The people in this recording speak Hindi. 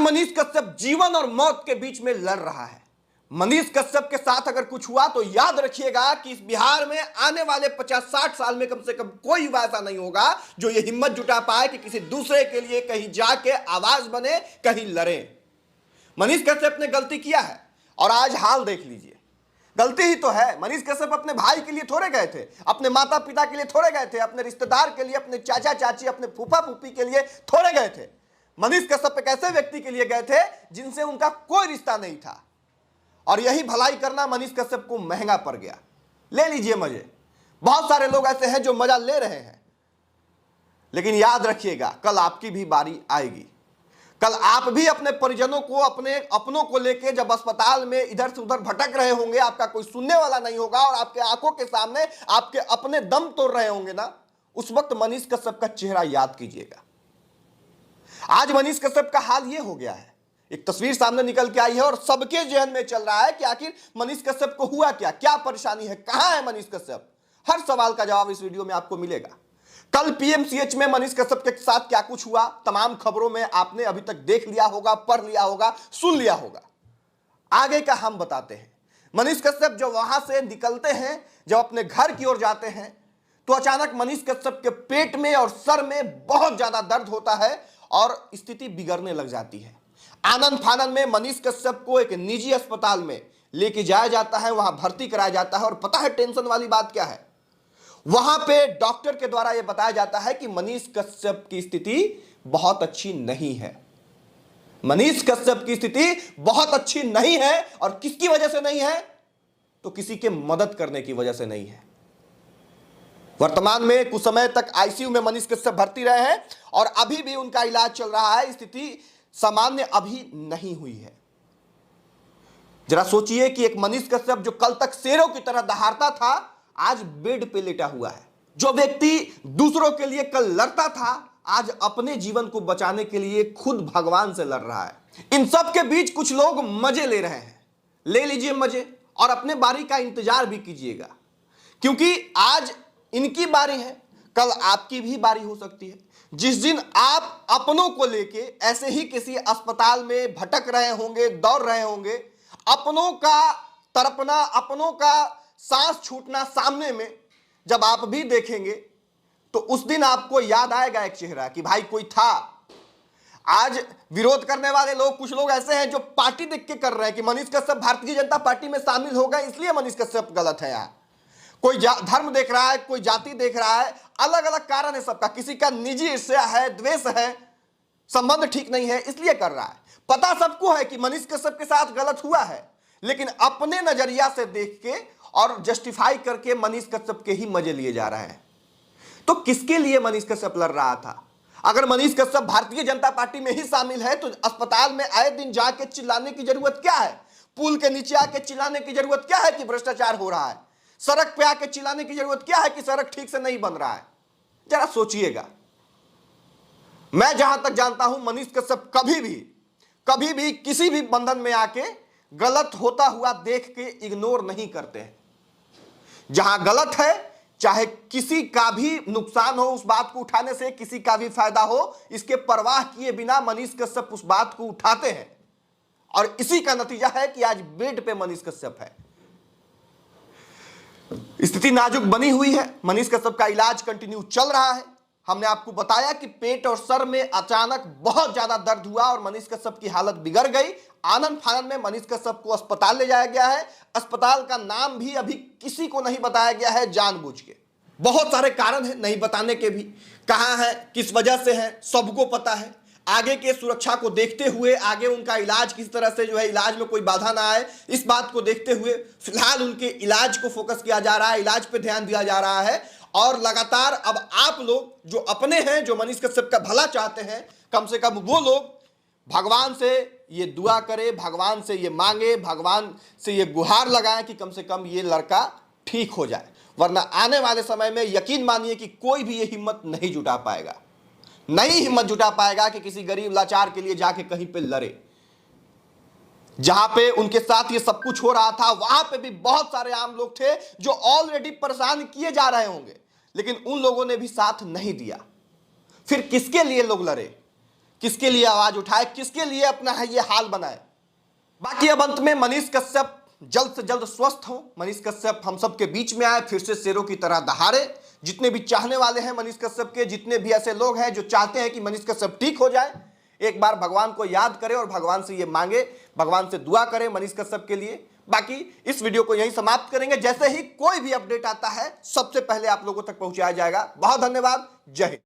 मनीष कश्यप जीवन और मौत के बीच में लड़ रहा है। मनीष कश्यप के साथ अगर कुछ हुआ तो याद रखिएगा कि इस बिहार में आने वाले 50-60 साल में कम से कम कोई युवा ऐसा नहीं होगा जो ये हिम्मत जुटा पाए कि किसी दूसरे के लिए कहीं जाके आवाज बने, कहीं लड़े। मनीष कश्यप ने गलती किया है और आज हाल देख लीजिए। गलती ही तो है। मनीष कश्यप अपने भाई के लिए थोड़े गए थे, अपने माता पिता के लिए थोड़े गए थे, अपने रिश्तेदार के लिए, अपने चाचा चाची, अपने फूफा फूफी के लिए थोड़े गए थे। मनीष कश्यप एक ऐसे व्यक्ति के लिए गए थे जिनसे उनका कोई रिश्ता नहीं था, और यही भलाई करना मनीष कश्यप को महंगा पड़ गया। ले लीजिए मजे। बहुत सारे लोग ऐसे हैं जो मजा ले रहे हैं, लेकिन याद रखिएगा कल आपकी भी बारी आएगी। कल आप भी अपने परिजनों को, अपने अपनों को लेके जब अस्पताल में इधर से उधर भटक रहे होंगे, आपका कोई सुनने वाला नहीं होगा और आपके आंखों के सामने आपके अपने दम तोड़ रहे होंगे ना, उस वक्त मनीष कश्यप का चेहरा याद कीजिएगा। आज मनीष कश्यप का हाल यह हो गया है। एक तस्वीर सामने निकल के आई है और सबके जहन में चल रहा है कि आखिर मनीष कश्यप को हुआ क्या, क्या परेशानी है, कहां है मनीष कश्यप। हर सवाल का जवाब इस वीडियो में आपको मिलेगा। कल पीएमसीएच में मनीष कश्यप के साथ क्या कुछ हुआ, तमाम खबरों में आपने अभी तक देख लिया होगा, पढ़ लिया होगा, सुन लिया होगा। आगे का हम बताते हैं। मनीष कश्यप जब वहां से निकलते हैं, जब अपने घर की ओर जाते हैं, तो अचानक मनीष कश्यप के पेट में और सर में बहुत ज्यादा दर्द होता है और स्थिति बिगड़ने लग जाती है। आनंद फानन में मनीष कश्यप को एक निजी अस्पताल में लेके जाया जाता है, वहां भर्ती कराया जाता है। और पता है टेंशन वाली बात क्या है? वहां पे डॉक्टर के द्वारा यह बताया जाता है कि मनीष कश्यप की स्थिति बहुत अच्छी नहीं है। मनीष कश्यप की स्थिति बहुत अच्छी नहीं है, और किसकी वजह से नहीं है? तो किसी के मदद करने की वजह से नहीं है। वर्तमान में कुछ समय तक आईसीयू में मनीष कश्यप भर्ती रहे हैं और अभी भी उनका इलाज चल रहा है। स्थिति सामान्य अभी नहीं हुई है। जरा सोचिए कि एक मनीष कश्यप जो कल तक शेरों की तरह दहाड़ता था, आज बेड पे लेटा हुआ है। जो व्यक्ति दूसरों के लिए कल लड़ता था, आज अपने जीवन को बचाने के लिए खुद भगवान से लड़ रहा है। इन सब के बीच कुछ लोग मजे ले रहे हैं। ले लीजिए मजे और अपने बारी का इंतजार भी कीजिएगा, क्योंकि आज इनकी बारी है, कल आपकी भी बारी हो सकती है। जिस दिन आप अपनों को लेके ऐसे ही किसी अस्पताल में भटक रहे होंगे, दौड़ रहे होंगे, अपनों का तड़पना, अपनों का सांस छूटना सामने में जब आप भी देखेंगे, तो उस दिन आपको याद आएगा एक चेहरा कि भाई कोई था। आज विरोध करने वाले लोग, कुछ लोग ऐसे हैं जो पार्टी देख के कर रहे हैं कि मनीष कश्यप भारतीय जनता पार्टी में शामिल हो गए, इसलिए मनीष कश्यप गलत है। यहाँ कोई धर्म देख रहा है, कोई जाति देख रहा है, अलग अलग कारण है सबका। किसी का निजी ईर्ष्या है, द्वेष है, संबंध ठीक नहीं है, इसलिए कर रहा है। पता सबको है कि मनीष कश्यप के साथ गलत हुआ है, लेकिन अपने नजरिया से देख के और जस्टिफाई करके मनीष कश्यप के ही मजे लिए जा रहे हैं। तो किसके लिए मनीष कश्यप लड़ रहा था? अगर मनीष कश्यप भारतीय जनता पार्टी में ही शामिल है तो अस्पताल में आए दिन जाके चिल्लाने की जरूरत क्या है? पुल के नीचे आके चिल्लाने की जरूरत क्या है कि भ्रष्टाचार हो रहा है? सड़क पे आके चिल्लाने की जरूरत क्या है कि सड़क ठीक से नहीं बन रहा है? जरा सोचिएगा। मैं जहां तक जानता हूं, मनीष कश्यप कभी भी किसी भी बंधन में आके गलत होता हुआ देख के इग्नोर नहीं करते हैं। जहां गलत है, चाहे किसी का भी नुकसान हो, उस बात को उठाने से किसी का भी फायदा हो, इसके परवाह किए बिना मनीष कश्यप उस बात को उठाते हैं। और इसी का नतीजा है कि आज बेड पे मनीष कश्यप है। स्थिति नाजुक बनी हुई है। मनीष कश्यप का इलाज कंटिन्यू चल रहा है। हमने आपको बताया कि पेट और सर में अचानक बहुत ज्यादा दर्द हुआ और मनीष कश्यप की हालत बिगड़ गई। आनंद फानन में मनीष कश्यप को अस्पताल ले जाया गया है। अस्पताल का नाम भी अभी किसी को नहीं बताया गया है, जानबूझ के। बहुत सारे कारण हैं नहीं बताने के भी। कहां है, किस वजह से है, सबको पता है। आगे के सुरक्षा को देखते हुए, आगे उनका इलाज किस तरह से जो है, इलाज में कोई बाधा ना आए, इस बात को देखते हुए फिलहाल उनके इलाज को फोकस किया जा रहा है, इलाज पे ध्यान दिया जा रहा है। और लगातार अब आप लोग जो अपने हैं, जो मनीष कश्यप का भला चाहते हैं, कम से कम वो लोग भगवान से ये दुआ करें, भगवान से ये मांगे, भगवान से ये गुहार लगाएं कि कम से कम ये लड़का ठीक हो जाए। वरना आने वाले समय में यकीन मानिए कि कोई भी ये हिम्मत नहीं जुटा पाएगा, नहीं हिम्मत जुटा पाएगा कि किसी गरीब लाचार के लिए जाके कहीं पे लड़े। जहां पे उनके साथ ये सब कुछ हो रहा था, वहां पे भी बहुत सारे आम लोग थे जो ऑलरेडी परेशान किए जा रहे होंगे, लेकिन उन लोगों ने भी साथ नहीं दिया। फिर किसके लिए लोग लड़े? किसके लिए आवाज उठाए, किसके लिए अपना है ये हाल बनाए। बाकी अब अंत में मनीष कश्यप जल्द से जल्द स्वस्थ हो, मनीष कश्यप हम सब के बीच में आए, फिर से शेरों की तरह दहाड़े। जितने भी चाहने वाले हैं मनीष कश्यप के, जितने भी ऐसे लोग हैं जो चाहते हैं कि मनीष कश्यप ठीक हो जाए, एक बार भगवान को याद करें और भगवान से ये मांगे, भगवान से दुआ करें मनीष कश्यप के लिए। बाकी इस वीडियो को यहीं समाप्त करेंगे। जैसे ही कोई भी अपडेट आता है सबसे पहले आप लोगों तक पहुंचाया जाएगा। बहुत धन्यवाद। जय हिंद।